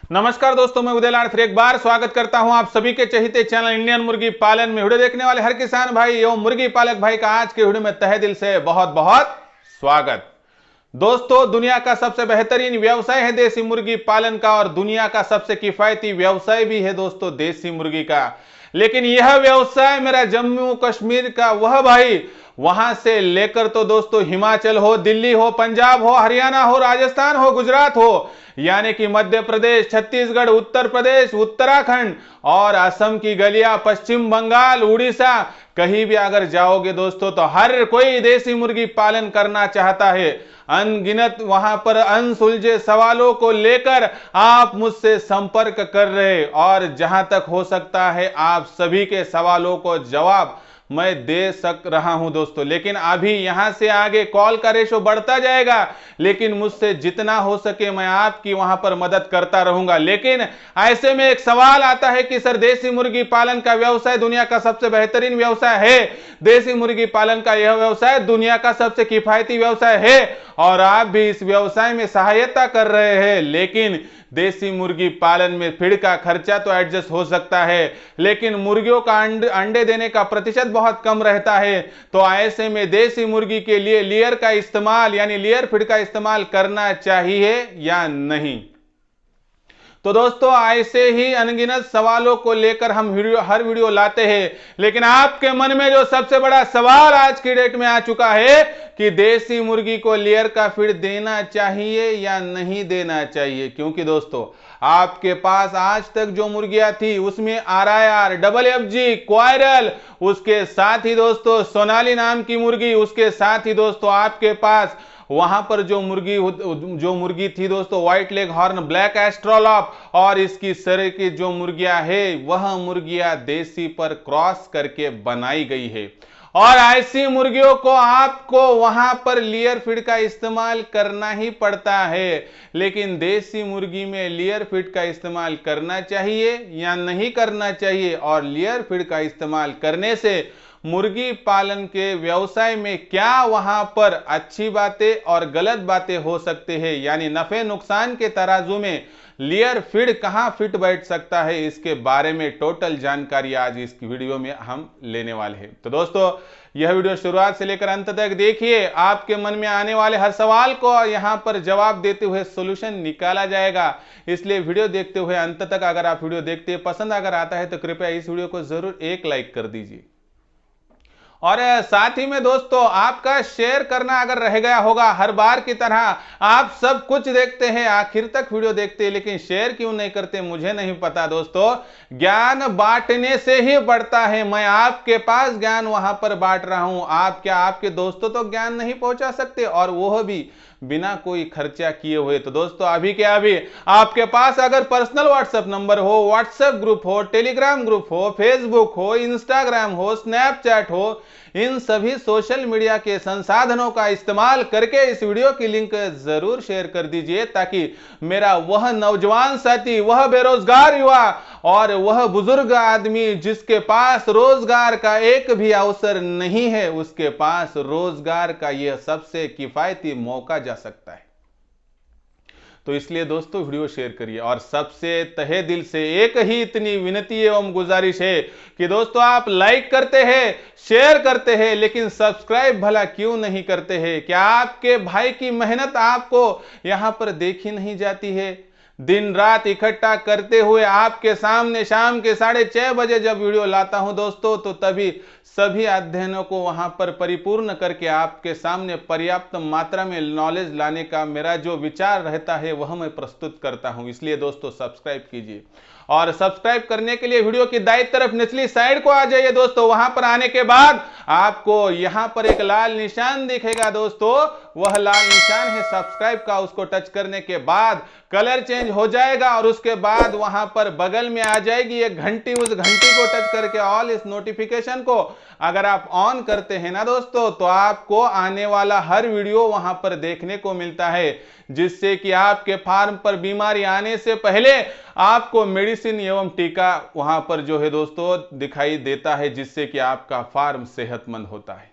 नमस्कार दोस्तों, मैं उदय लाड फिर एक बार स्वागत करता हूं आप सभी के चहेते चैनल इंडियन मुर्गी पालन में। वीडियो देखने वाले हर किसान भाई एवं मुर्गी पालक भाई का आज के वीडियो में तहे दिल से बहुत बहुत स्वागत। दोस्तों, दुनिया का सबसे बेहतरीन व्यवसाय है देसी मुर्गी पालन का और दुनिया का सबसे किफायती व्यवसाय भी है दोस्तों देसी मुर्गी का। लेकिन यह व्यवसाय मेरा जम्मू कश्मीर का वह भाई वहां से लेकर तो दोस्तों हिमाचल हो, दिल्ली हो, पंजाब हो, हरियाणा हो, राजस्थान हो, गुजरात हो, यानी कि मध्य प्रदेश, छत्तीसगढ़, उत्तर प्रदेश, उत्तराखंड और असम की गलियां, पश्चिम बंगाल, उड़ीसा, कहीं भी अगर जाओगे दोस्तों तो हर कोई देसी मुर्गी पालन करना चाहता है। अनगिनत वहां पर अनसुलझे सवालों को लेकर आप मुझसे संपर्क कर रहे और जहां तक हो सकता है आप सभी के सवालों को जवाब मैं दे सक रहा हूं दोस्तों। लेकिन अभी यहां से आगे कॉल का रेशो बढ़ता जाएगा, लेकिन मुझसे जितना हो सके मैं आपकी वहां पर मदद करता रहूंगा। लेकिन ऐसे में एक सवाल आता है कि सर, देसी मुर्गी पालन का व्यवसाय दुनिया का सबसे बेहतरीन व्यवसाय है, देसी मुर्गी पालन का यह व्यवसाय दुनिया का सबसे किफायती व्यवसाय है और आप भी इस व्यवसाय में सहायता कर रहे हैं। लेकिन देसी मुर्गी पालन में फीड का खर्चा तो एडजस्ट हो सकता है, लेकिन मुर्गियों का अंडे देने का प्रतिशत बहुत कम रहता है। तो ऐसे में देसी मुर्गी के लिए लेयर का इस्तेमाल यानी लेयर फीड का इस्तेमाल करना चाहिए या नहीं। तो दोस्तों, ऐसे ही अनगिनत सवालों को लेकर हम हर वीडियो लाते हैं, लेकिन आपके मन में जो सबसे बड़ा सवाल आज की डेट में आ चुका है कि देसी मुर्गी को लेयर का फीड देना चाहिए या नहीं देना चाहिए। क्योंकि दोस्तों, आपके पास आज तक जो मुर्गियां थी उसमें RIR, FFG, क्वायरल, उसके साथ ही दोस्तों सोनाली नाम की मुर्गी, उसके साथ ही दोस्तों आपके पास वहां पर जो मुर्गी थी दोस्तों व्हाइट लेग हॉर्न, ब्लैक एस्ट्रोलॉप और इसकी सर की जो मुर्गियां है वह मुर्गियां देसी पर क्रॉस करके बनाई गई है। और ऐसी मुर्गियों को आपको वहां पर लेयर फीड का इस्तेमाल करना ही पड़ता है। लेकिन देसी मुर्गी में लेयर फीड का इस्तेमाल करना चाहिए या नहीं करना चाहिए, और लेयर फीड का इस्तेमाल करने से मुर्गी पालन के व्यवसाय में क्या वहां पर अच्छी बातें और गलत बातें हो सकते हैं, यानी नफे नुकसान के तराजू में लेयर फीड कहां फिट बैठ सकता है, इसके बारे में टोटल जानकारी आज इस वीडियो में हम लेने वाले हैं। तो दोस्तों, यह वीडियो शुरुआत से लेकर अंत तक देखिए। आपके मन में आने वाले हर सवाल को यहां पर जवाब देते हुए सॉल्यूशन निकाला जाएगा, इसलिए वीडियो देखते हुए अंत तक अगर आप वीडियो देखते हैं, पसंद अगर आता है तो कृपया इस वीडियो को जरूर एक लाइक कर दीजिए। और साथ ही में दोस्तों, आपका शेयर करना अगर रह गया होगा, हर बार की तरह आप सब कुछ देखते हैं, आखिर तक वीडियो देखते हैं, लेकिन शेयर क्यों नहीं करते मुझे नहीं पता दोस्तों। ज्ञान बांटने से ही बढ़ता है। मैं आपके पास ज्ञान वहां पर बांट रहा हूं, आप क्या आपके दोस्तों तो ज्ञान नहीं पहुंचा सकते, और वह भी बिना कोई खर्चा किए हुए। तो दोस्तों, अभी के अभी आपके पास अगर पर्सनल व्हाट्सएप नंबर हो, व्हाट्सएप ग्रुप हो, टेलीग्राम ग्रुप हो, फेसबुक हो, इंस्टाग्राम हो, स्नैपचैट हो, इन सभी सोशल मीडिया के संसाधनों का इस्तेमाल करके इस वीडियो की लिंक जरूर शेयर कर दीजिए, ताकि मेरा वह नौजवान साथी, वह बेरोजगार युवा और वह बुजुर्ग आदमी जिसके पास रोजगार का एक भी अवसर नहीं है, उसके पास रोजगार का यह सबसे किफायती मौका जा सकता है। तो इसलिए दोस्तों, वीडियो शेयर करिए। और सबसे तहे दिल से एक ही इतनी विनती एवं गुजारिश है कि दोस्तों, आप लाइक करते हैं, शेयर करते हैं, लेकिन सब्सक्राइब भला क्यों नहीं करते हैं? क्या आपके भाई की मेहनत आपको यहां पर देखी नहीं जाती है? दिन रात इकट्ठा करते हुए आपके सामने शाम के 6:30 बजे जब वीडियो लाता हूं दोस्तों, तो तभी सभी अध्ययनों को वहां पर परिपूर्ण करके आपके सामने पर्याप्त मात्रा में नॉलेज लाने का मेरा जो विचार रहता है वह मैं प्रस्तुत करता हूं। इसलिए दोस्तों, सब्सक्राइब कीजिए। और सब्सक्राइब करने के लिए वीडियो की दाईं तरफ निचली साइड को आ जाइए दोस्तों। वहां पर आने के बाद आपको यहां पर एक लाल निशान दिखेगा दोस्तों, वह लाल निशान है सब्सक्राइब का। उसको टच करने के बाद कलर चेंज हो जाएगा और उसके बाद वहां पर बगल में आ जाएगी एक घंटी। उस घंटी को टच करके ऑल इस नोटिफिकेशन को अगर आप ऑन करते हैं ना दोस्तों, तो आपको आने वाला हर वीडियो वहां पर देखने को मिलता है, जिससे कि आपके फार्म पर बीमारी आने से पहले आपको मेडिसिन एवं टीका वहां पर जो है दोस्तों दिखाई देता है, जिससे कि आपका फार्म सेहतमंद होता है।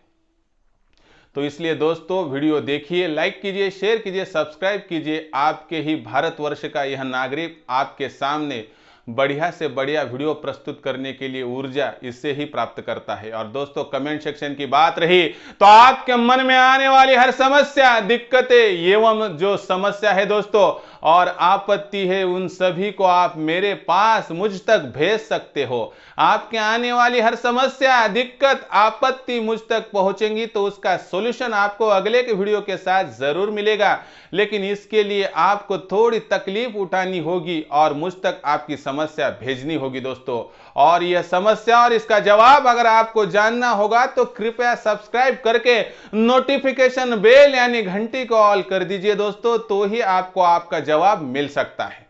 तो इसलिए दोस्तों वीडियो देखिए, लाइक कीजिए, शेयर कीजिए, सब्सक्राइब कीजिए। आपके ही भारतवर्ष का यह नागरिक आपके सामने बढ़िया से बढ़िया वीडियो प्रस्तुत करने के लिए ऊर्जा इससे ही प्राप्त करता है। और दोस्तों कमेंट सेक्शन की बात रही तो आपके मन में आने वाली हर समस्या, दिक्कतें एवं जो समस्या है दोस्तों और आपत्ति है, उन सभी को आप मेरे पास मुझ तक भेज सकते हो। आपके आने वाली हर समस्या, दिक्कत, आपत्ति मुझ तक पहुंचेंगी तो उसका सॉल्यूशन आपको अगले के वीडियो के साथ जरूर मिलेगा। लेकिन इसके लिए आपको थोड़ी तकलीफ उठानी होगी और मुझ तक आपकी समस्या भेजनी होगी दोस्तों। और यह समस्या और इसका जवाब अगर आपको जानना होगा तो कृपया सब्सक्राइब करके नोटिफिकेशन बेल यानी घंटी को ऑल कर दीजिए दोस्तों, तो ही आपको आपका जवाब मिल सकता है।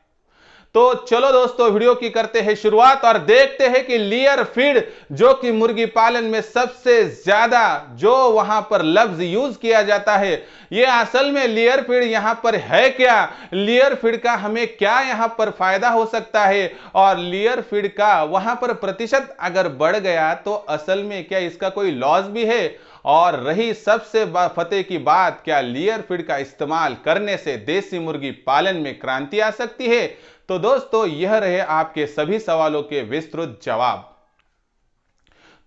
तो चलो दोस्तों वीडियो की करते हैं शुरुआत और देखते हैं कि लेयर फीड जो कि मुर्गी पालन में सबसे ज्यादा जो वहां पर लफ्ज यूज किया जाता है, ये असल में लेयर फीड यहां पर है क्या, लेयर फीड का हमें क्या यहां पर फायदा हो सकता है, और लेयर फीड का वहां पर प्रतिशत अगर बढ़ गया तो असल में क्या इसका कोई लॉस भी है। और रही सबसे फतेह की बात, क्या लेयर फीड का इस्तेमाल करने से देसी मुर्गी पालन में क्रांति आ सकती है। तो दोस्तों यह रहे आपके सभी सवालों के विस्तृत जवाब।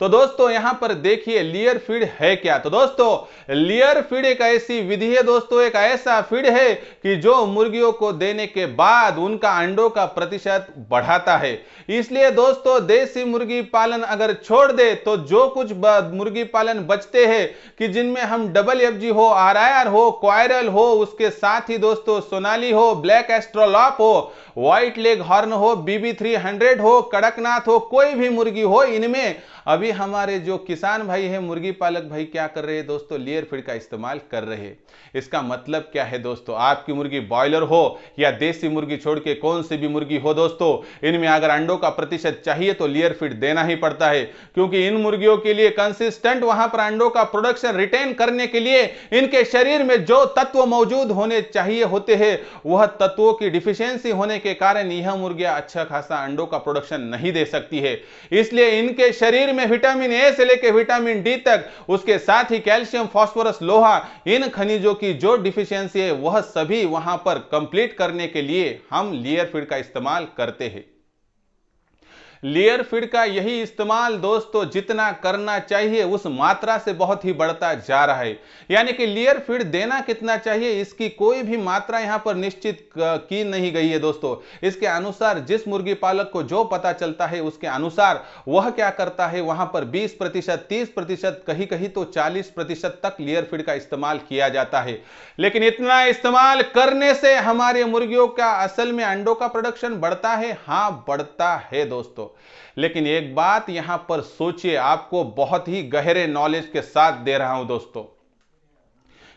तो दोस्तों यहां पर देखिए लेयर फीड है क्या। तो दोस्तों लेयर फीड एक ऐसी विधि है दोस्तों, एक ऐसा फीड है कि जो मुर्गियों को देने के बाद उनका अंडों का प्रतिशत बढ़ाता है। इसलिए दोस्तों देसी मुर्गी पालन अगर छोड़ दे तो जो कुछ मुर्गी पालन बचते हैं कि जिनमें हम WFG हो, RIR हो, क्वायरल हो, उसके साथ ही दोस्तों सोनाली हो, ब्लैक एस्ट्रोलॉप हो, व्हाइट लेग हॉर्न हो, BB300 हो, कड़कनाथ हो, कोई भी मुर्गी हो, इनमें अभी हमारे जो किसान भाई हैं, मुर्गी पालक भाई क्या कर रहे हैं दोस्तों, लेयर फीड का इस्तेमाल कर रहे हैं। इसका मतलब क्या है दोस्तों, आपकी मुर्गी बॉयलर हो या देसी मुर्गी छोड़ के कौन सी भी मुर्गी हो दोस्तों, इनमें अगर अंडों का प्रतिशत चाहिए तो लेयर फीड देना ही पड़ता है। क्योंकि इन मुर्गियों के लिए कंसिस्टेंट वहां पर अंडों का प्रोडक्शन रिटेन करने के लिए इनके शरीर में जो तत्व मौजूद होने चाहिए होते हैं, वह तत्वों की डिफिशियंसी होने के कारण यह मुर्गियां अच्छा खासा अंडों का प्रोडक्शन नहीं दे सकती है। इसलिए इनके शरीर में विटामिन ए से लेकर विटामिन डी तक, उसके साथ ही कैल्शियम, फास्फोरस, लोहा, इन खनिजों की जो डिफिशियंसी है वह सभी वहां पर कंप्लीट करने के लिए हम लेयर फीड का इस्तेमाल करते हैं। लेयर फीड का यही इस्तेमाल दोस्तों जितना करना चाहिए उस मात्रा से बहुत ही बढ़ता जा रहा है। यानी कि लेयर फीड देना कितना चाहिए इसकी कोई भी मात्रा यहां पर निश्चित की नहीं गई है दोस्तों। इसके अनुसार जिस मुर्गी पालक को जो पता चलता है उसके अनुसार वह क्या करता है, वहां पर 20%, 30%, कहीं कहीं तो 40% तक लेयर फीड का इस्तेमाल किया जाता है। लेकिन इतना इस्तेमाल करने से हमारे मुर्गियों का असल में अंडों का प्रोडक्शन बढ़ता है, हां बढ़ता है दोस्तों। लेकिन एक बात यहां पर सोचिए, आपको बहुत ही गहरे नॉलेज के साथ दे रहा हूं दोस्तों,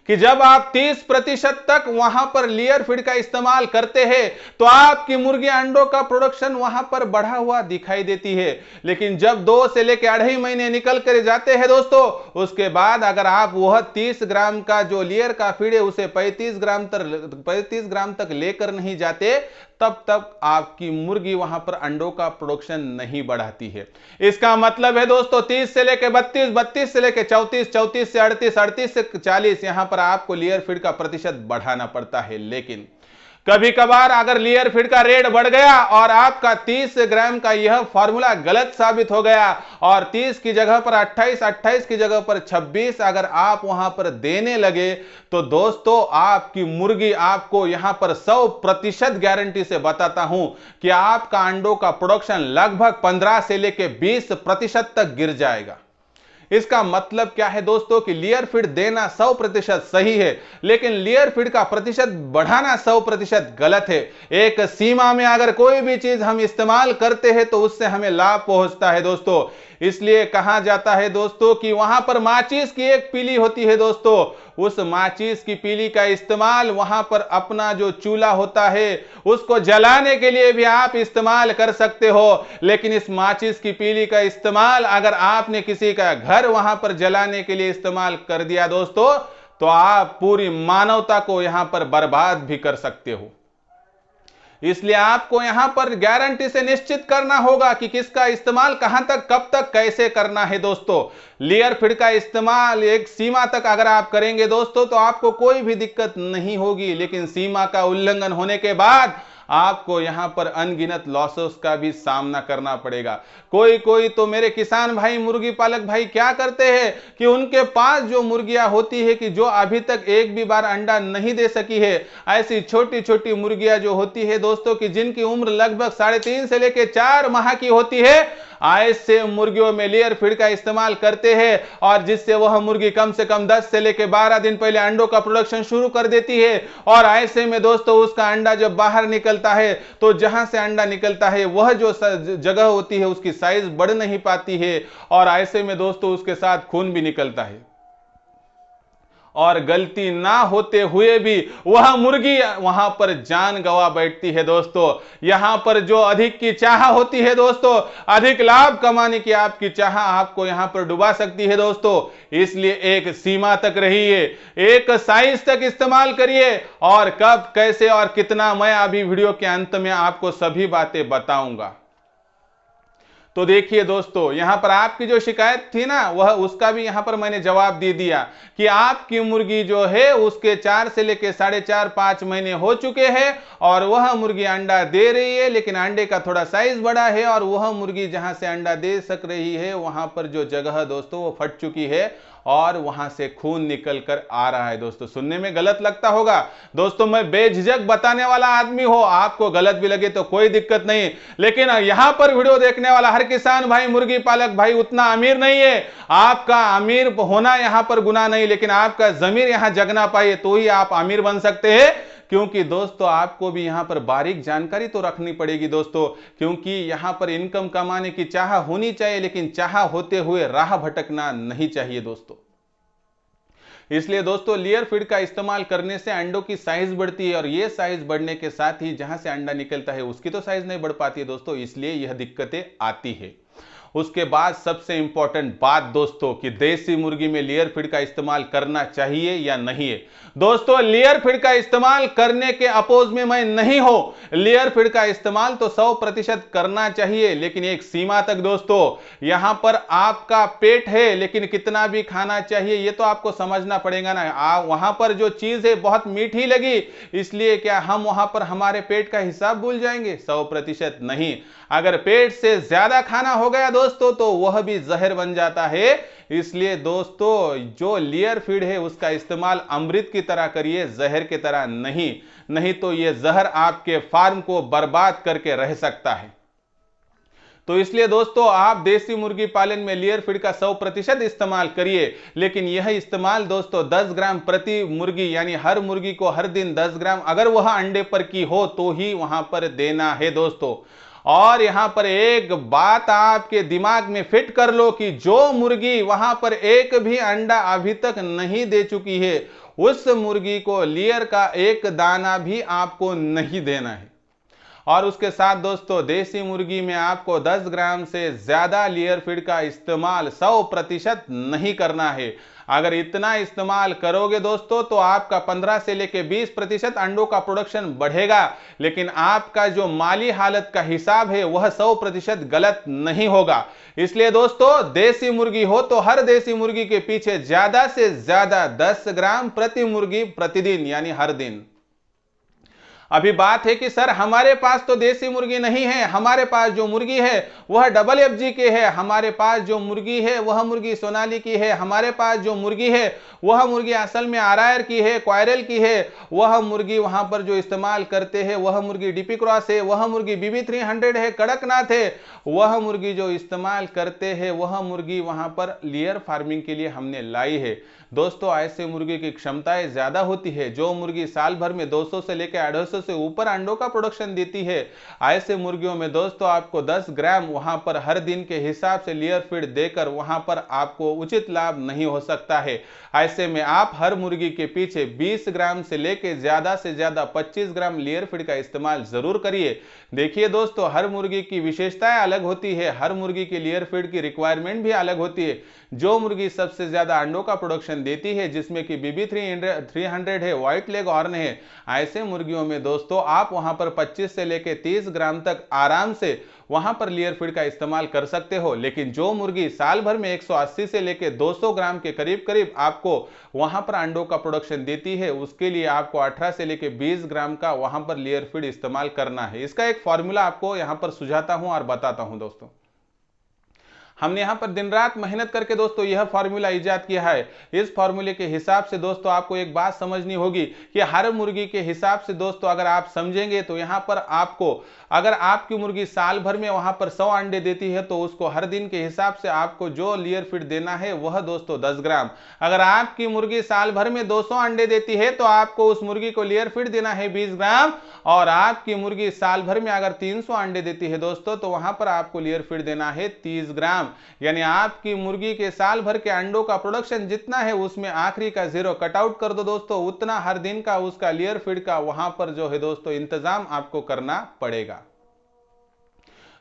कि जब आप 30% तक वहां पर लेयर फीड का इस्तेमाल करते हैं तो आपकी मुर्गी अंडों का प्रोडक्शन वहां पर बढ़ा हुआ दिखाई देती है। लेकिन जब 2 से लेकर 2.5 महीने निकल कर जाते हैं दोस्तों, उसके बाद अगर आप वह 30 ग्राम का जो लेयर का फीड है उसे 35 ग्राम तक लेकर नहीं जाते, तब तक आपकी मुर्गी वहां पर अंडों का प्रोडक्शन नहीं बढ़ाती है। इसका मतलब है दोस्तों 30 से लेकर 32, 32 से लेकर 34, 34 से 38, 38 से 40 यहां पर आपको लेयर फीड का प्रतिशत बढ़ाना पड़ता है। लेकिन कभी कभार अगर लेयर फीड का रेट बढ़ गया और आपका 30 ग्राम का यह फॉर्मूला गलत साबित हो गया और 30 की जगह पर 28, 28 की जगह पर 26 अगर आप वहां पर देने लगे तो दोस्तों आपकी मुर्गी, आपको यहां पर 100% गारंटी से बताता हूं कि आपका अंडों का प्रोडक्शन लगभग 15 से लेकर 20% तक गिर जाएगा। इसका मतलब क्या है दोस्तों कि लेयर फीड देना 100% सही है, लेकिन लेयर फीड का प्रतिशत बढ़ाना 100% गलत है। एक सीमा में अगर कोई भी चीज हम इस्तेमाल करते हैं तो उससे हमें लाभ पहुंचता है दोस्तों। इसलिए कहा जाता है दोस्तों कि वहां पर माचिस की एक पीली होती है दोस्तों, उस माचिस की पीली का इस्तेमाल वहां पर अपना जो चूल्हा होता है उसको जलाने के लिए भी आप इस्तेमाल कर सकते हो। लेकिन इस माचिस की पीली का इस्तेमाल अगर आपने किसी का घर वहां पर जलाने के लिए इस्तेमाल कर दिया दोस्तों, तो आप पूरी मानवता को यहां पर बर्बाद भी कर सकते हो। इसलिए आपको यहां पर गारंटी से निश्चित करना होगा कि किसका इस्तेमाल कहां तक, कब तक, कैसे करना है दोस्तों। लेयर फीड का इस्तेमाल एक सीमा तक अगर आप करेंगे दोस्तों तो आपको कोई भी दिक्कत नहीं होगी, लेकिन सीमा का उल्लंघन होने के बाद आपको यहां पर अनगिनत लॉसेस का भी सामना करना पड़ेगा। कोई तो मेरे किसान भाई, मुर्गी पालक भाई क्या करते हैं कि उनके पास जो मुर्गियां होती है कि जो अभी तक एक भी बार अंडा नहीं दे सकी है, ऐसी छोटी छोटी मुर्गियां जो होती है दोस्तों कि जिनकी उम्र लगभग 3.5 से लेकर 4 माह की होती है, ऐसे मुर्गियों में लेयर फीड का इस्तेमाल करते हैं और जिससे वह मुर्गी कम से कम 10 से लेकर 12 दिन पहले अंडों का प्रोडक्शन शुरू कर देती है। और ऐसे में दोस्तों उसका अंडा जब बाहर निकलता है तो जहां से अंडा निकलता है वह जो जगह होती है उसकी साइज बढ़ नहीं पाती है और ऐसे में दोस्तों उसके साथ खून भी निकलता है और गलती ना होते हुए भी वह मुर्गी वहां पर जान गंवा बैठती है दोस्तों। यहां पर जो अधिक की चाह होती है दोस्तों, अधिक लाभ कमाने की आपकी चाह आपको यहां पर डुबा सकती है दोस्तों। इसलिए एक सीमा तक रहिए, एक साइज तक इस्तेमाल करिए और कब, कैसे और कितना, मैं अभी वीडियो के अंत में आपको सभी बातें बताऊंगा। तो देखिए दोस्तों, यहां पर आपकी जो शिकायत थी ना, वह उसका भी यहां पर मैंने जवाब दे दिया कि आपकी मुर्गी जो है उसके 4 से लेकर 4.5-5 महीने हो चुके हैं और वह मुर्गी अंडा दे रही है, लेकिन अंडे का थोड़ा साइज बड़ा है और वह मुर्गी जहां से अंडा दे सक रही है वहां पर जो जगह दोस्तों वो फट चुकी है और वहां से खून निकल कर आ रहा है। दोस्तों सुनने में गलत लगता होगा दोस्तों, मैं बेझिझक बताने वाला आदमी हो, आपको गलत भी लगे तो कोई दिक्कत नहीं, लेकिन यहां पर वीडियो देखने वाला हर किसान भाई, मुर्गी पालक भाई उतना अमीर नहीं है। आपका अमीर होना यहां पर गुनाह नहीं, लेकिन आपका जमीर यहां जगना पाए तो ही आप अमीर बन सकते हैं। क्योंकि दोस्तों आपको भी यहां पर बारीक जानकारी तो रखनी पड़ेगी दोस्तों, क्योंकि यहां पर इनकम कमाने की चाह होनी चाहिए, लेकिन चाह होते हुए राह भटकना नहीं चाहिए दोस्तों। इसलिए दोस्तों लेयर फीड का इस्तेमाल करने से अंडों की साइज बढ़ती है और ये साइज बढ़ने के साथ ही जहां से अंडा निकलता है उसकी तो साइज नहीं बढ़ पाती है दोस्तों, इसलिए यह दिक्कतें आती है। उसके बाद सबसे इंपॉर्टेंट बात दोस्तों कि देसी मुर्गी में लेयर फीड का इस्तेमाल करना चाहिए या नहीं है। दोस्तों लेयर फीड का इस्तेमाल करने के अपोज में मैं नहीं हूं, लेयर फीड का इस्तेमाल तो 100% करना चाहिए, लेकिन एक सीमा तक दोस्तों। यहां पर आपका पेट है लेकिन कितना भी खाना चाहिए ये तो आपको समझना पड़ेगा ना। वहां पर जो चीज है बहुत मीठी लगी, इसलिए क्या हम वहां पर हमारे पेट का हिसाब भूल जाएंगे? 100% नहीं। अगर पेट से ज्यादा खाना हो गया दोस्तों तो वह भी जहर बन जाता है। इसलिए दोस्तों जो लेयर फीड है उसका इस्तेमाल अमृत की तरह करिए, जहर की तरह नहीं तो यह जहर आपके फार्म को बर्बाद करके रह सकता है। तो इसलिए दोस्तों आप देसी मुर्गी पालन में लेयर फीड का 100% इस्तेमाल करिए, लेकिन यह इस्तेमाल दोस्तों 10 ग्राम प्रति मुर्गी, यानी हर मुर्गी को हर दिन 10 ग्राम अगर वह अंडे पर की हो तो ही वहां पर देना है दोस्तों। और यहां पर एक बात आपके दिमाग में फिट कर लो कि जो मुर्गी वहां पर एक भी अंडा अभी तक नहीं दे चुकी है उस मुर्गी को लेयर का एक दाना भी आपको नहीं देना है। और उसके साथ दोस्तों देसी मुर्गी में आपको 10 ग्राम से ज्यादा लेयर फीड का इस्तेमाल 100% नहीं करना है। अगर इतना इस्तेमाल करोगे दोस्तों तो आपका 15 से लेकर 20% अंडों का प्रोडक्शन बढ़ेगा, लेकिन आपका जो माली हालत का हिसाब है वह 100% गलत नहीं होगा। इसलिए दोस्तों देसी मुर्गी हो तो हर देसी मुर्गी के पीछे ज्यादा से ज्यादा 10 ग्राम प्रति मुर्गी प्रतिदिन, यानी हर दिन। अभी बात है कि सर हमारे पास तो देसी मुर्गी नहीं है, हमारे पास जो मुर्गी है वह FFG के है, हमारे पास जो मुर्गी है वह मुर्गी सोनाली की है, हमारे पास जो मुर्गी है वह मुर्गी असल में आरायर की है, क्वायरल की है, वह मुर्गी वहां पर जो इस्तेमाल करते हैं वह मुर्गी डीपी क्रॉस है, वह मुर्गी BB300 है, कड़कनाथ है, वह मुर्गी जो इस्तेमाल करते हैं वह मुर्गी वहां पर लेयर फार्मिंग के लिए हमने लाई है। दोस्तों ऐसे मुर्गी की क्षमताएं ज्यादा होती है, जो मुर्गी साल भर में 200 से लेकर 250 से ऊपर अंडों का प्रोडक्शन देती है। ऐसे मुर्गियों में दोस्तों आपको 10 ग्राम वहां पर हर दिन के हिसाब से लेयर फीड देकर वहां पर आपको उचित लाभ नहीं हो सकता है। ऐसे में आप हर मुर्गी के पीछे 20 ग्राम से लेकर ज्यादा से ज्यादा 25 ग्राम लेयर फीड का इस्तेमाल जरूर करिए। देखिए दोस्तों हर मुर्गी की विशेषताएं अलग होती है, हर मुर्गी की लेयर फीड की रिक्वायरमेंट भी अलग होती है। जो मुर्गी सबसे ज्यादा अंडों का प्रोडक्शन देती है जिसमें कि BB300 है, व्हाइट लेग हॉर्न है, ऐसे मुर्गियों में में दोस्तों आप वहां पर 25 से लेकर 30 ग्राम तक आराम से वहां पर लेयर फीड का इस्तेमाल कर सकते हो। लेकिन जो मुर्गी साल भर में 180 से लेकर 200 ग्राम के करीब करीब आपको वहां पर अंडों का प्रोडक्शन देती है, उसके लिए आपको 18 से लेकर 20 ग्राम का वहां पर लेयर फीड इस्तेमाल करना है। इसका एक फॉर्मूला आपको यहां पर सुझाता हूं और बताता हूं दोस्तों। हमने यहां पर दिन रात मेहनत करके दोस्तों यह फार्मूला इजाद किया है। इस फार्मूले के हिसाब से दोस्तों आपको एक बात समझनी होगी कि हर मुर्गी के हिसाब से दोस्तों अगर आप समझेंगे तो यहां पर आपको, अगर आपकी मुर्गी साल भर में वहां पर 100 अंडे देती है तो उसको हर दिन के हिसाब से आपको जो लेयर फीड देना है वह दोस्तों 10 ग्राम। अगर आपकी मुर्गी साल भर में 200 अंडे देती है तो आपको उस मुर्गी को लेयर फीड देना है 20 ग्राम। और आपकी मुर्गी साल भर में अगर 300 अंडे देती है दोस्तों तो वहां पर आपको लेयर फीड देना है 30 ग्राम। यानी आपकी मुर्गी के साल भर के अंडों का प्रोडक्शन जितना है उसमें आखिरी का 0 कट आउट कर दो दोस्तों, उतना हर दिन का उसका लेयर फीड का वहां पर जो है दोस्तों इंतजाम आपको करना पड़ेगा।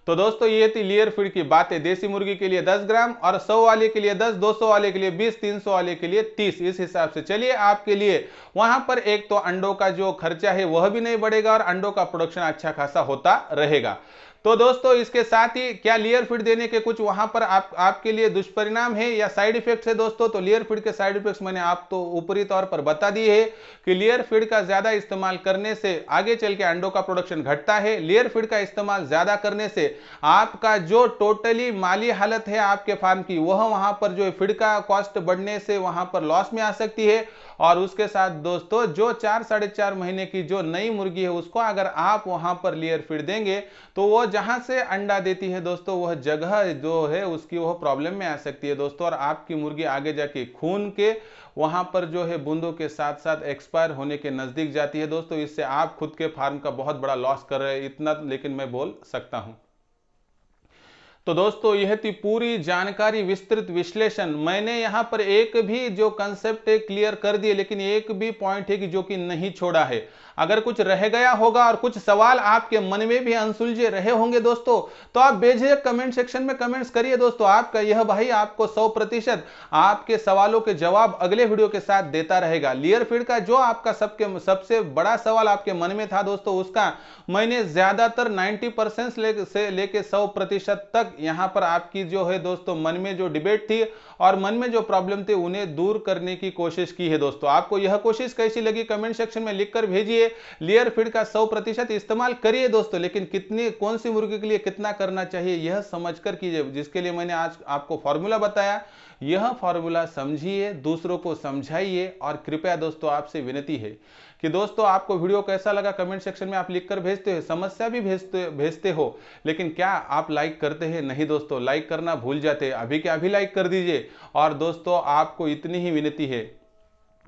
तो दोस्तों ये थी लेयर फीड की बातें। देसी मुर्गी के लिए 10 ग्राम और 100 वाले के लिए 10, 200 वाले के लिए 20, 300 वाले के लिए 30, इस हिसाब से चलिए आपके लिए वहां पर एक तो अंडों का जो खर्चा है वह भी नहीं बढ़ेगा और अंडों का प्रोडक्शन अच्छा खासा होता रहेगा। तो दोस्तों इसके साथ ही क्या लेयर फीड देने के कुछ वहां पर आपके लिए दुष्परिणाम है या साइड इफेक्ट्स है दोस्तों? तो लेयर फीड के साइड इफेक्ट्स मैंने आप तो ऊपरी तौर पर बता दिए है कि लेयर फीड का ज्यादा इस्तेमाल करने से आगे चल के अंडों का प्रोडक्शन घटता है। लेयर फीड का इस्तेमाल ज्यादा करने से आपका जो टोटली माली हालत है आपके फार्म की वह वहां पर जो फीड का कॉस्ट बढ़ने से वहां पर लॉस में आ सकती है। और उसके साथ दोस्तों जो 4 साढ़े 4 महीने की जो नई मुर्गी है उसको अगर आप वहां पर लेयर फीड देंगे तो वो जहां से अंडा देती है दोस्तों वह जगह जो है उसकी वह प्रॉब्लम में आ सकती है दोस्तों। और आपकी मुर्गी आगे जाके खून के वहां पर जो है बूंदों के साथ साथ एक्सपायर होने के नजदीक जाती है दोस्तों। इससे आप खुद के फार्म का बहुत बड़ा लॉस कर रहे हैं, इतना लेकिन मैं बोल सकता हूं। तो दोस्तों यह थी पूरी जानकारी, विस्तृत विश्लेषण। मैंने यहां पर एक भी जो कंसेप्ट है क्लियर कर दिए, लेकिन एक भी पॉइंट है कि जो कि नहीं छोड़ा है। अगर कुछ रह गया होगा और कुछ सवाल आपके मन में भी अनसुलझे रहे होंगे दोस्तों तो आप बेझिझक कमेंट सेक्शन में कमेंट्स करिए दोस्तों। आपका यह भाई आपको 100% आपके सवालों के जवाब अगले वीडियो के साथ देता रहेगा। लेयर फीड का जो आपका सबसे बड़ा सवाल आपके मन में था दोस्तों उसका मैंने ज्यादातर 90% से लेके 100% तक यहां पर आपकी जो है दोस्तों मन में जो डिबेट थी और मन में जो प्रॉब्लम थे उन्हें दूर करने की कोशिश की है दोस्तों। आपको यह कोशिश कैसी लगी कमेंट सेक्शन में लिखकर भेजिए। लेयर फीड का 100% इस्तेमाल करिए दोस्तों, लेकिन कितनी कौन सी मुर्गी के लिए कितना करना चाहिए यह समझकर कीजिए। जिसके लिए मैंने आज आपको फॉर्मूला बताया, यह फॉर्मूला समझिए, दूसरों को समझाइए। और कृपया दोस्तों आपसे विनती है कि दोस्तों आपको वीडियो कैसा लगा कमेंट सेक्शन में आप लिखकर भेजते हो, समस्या भी भेजते हो, लेकिन क्या आप लाइक करते हैं? नहीं दोस्तों, लाइक करना भूल जाते हैं। अभी के अभी लाइक कर दीजिए। और दोस्तों आपको इतनी ही विनती है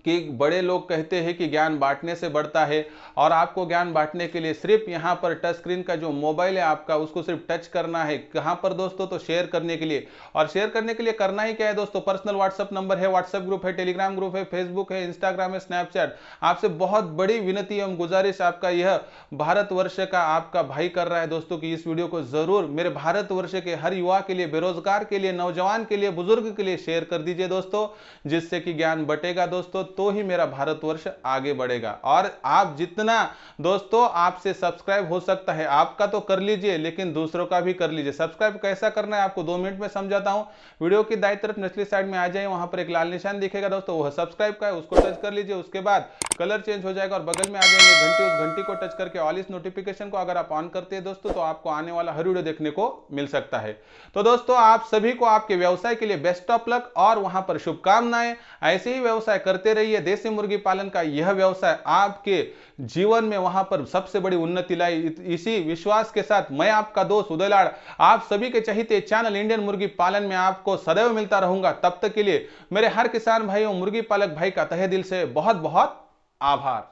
कि बड़े लोग कहते हैं कि ज्ञान बांटने से बढ़ता है, और आपको ज्ञान बांटने के लिए सिर्फ यहां पर टच स्क्रीन का जो मोबाइल है आपका उसको सिर्फ टच करना है। कहां पर दोस्तों? तो शेयर करने के लिए। और शेयर करने के लिए करना ही क्या है दोस्तों? पर्सनल व्हाट्सएप नंबर है, व्हाट्सएप ग्रुप है, टेलीग्राम ग्रुप है, फेसबुक है, इंस्टाग्राम है, स्नैपचैट। आपसे बहुत बड़ी विनती एवं गुजारिश आपका यह भारतवर्ष का आपका भाई कर रहा है दोस्तों कि इस वीडियो को जरूर मेरे भारतवर्ष के हर युवा के लिए, बेरोजगार के लिए, नौजवान के लिए, बुजुर्ग के लिए शेयर कर दीजिए दोस्तों, जिससे कि ज्ञान बटेगा दोस्तों तो ही मेरा भारतवर्ष आगे बढ़ेगा। और आप जितना दोस्तों आपसे सब्सक्राइब हो सकता है आपका तो कर लीजिए, लेकिन दूसरों का भी कर लीजिए। सब्सक्राइब कैसा करना है आपको 2 मिनट में समझाता हूं। वीडियो की दाईं तरफ निचली साइड में आ जाए, वहां पर एक लाल निशान दिखेगा दोस्तों, वह सब्सक्राइब का है, उसको टच कर लीजिए। उसके बाद कलर चेंज हो जाएगा और बगल में आ जाएंगे घंटी, उस घंटी को टच करके ऑल इस नोटिफिकेशन को अगर आप ऑन करते हैं दोस्तों तो आपको आने वाला हर वीडियो देखने को मिल सकता है। तो दोस्तों आप सभी को आपके व्यवसाय के लिए बेस्ट ऑफ लक और वहां पर शुभकामनाएं। ऐसे ही व्यवसाय करते रहिए। देसी मुर्गी पालन का यह व्यवसाय आपके जीवन में वहां पर सबसे बड़ी उन्नति लाई। इसी विश्वास के साथ मैं आपका दोस्त उदय लाड़ आप सभी के चहीते चैनल इंडियन मुर्गी पालन में आपको सदैव मिलता रहूंगा। तब तक के लिए मेरे हर किसान भाइयों, मुर्गी पालक भाई का तहे दिल से बहुत बहुत आभार।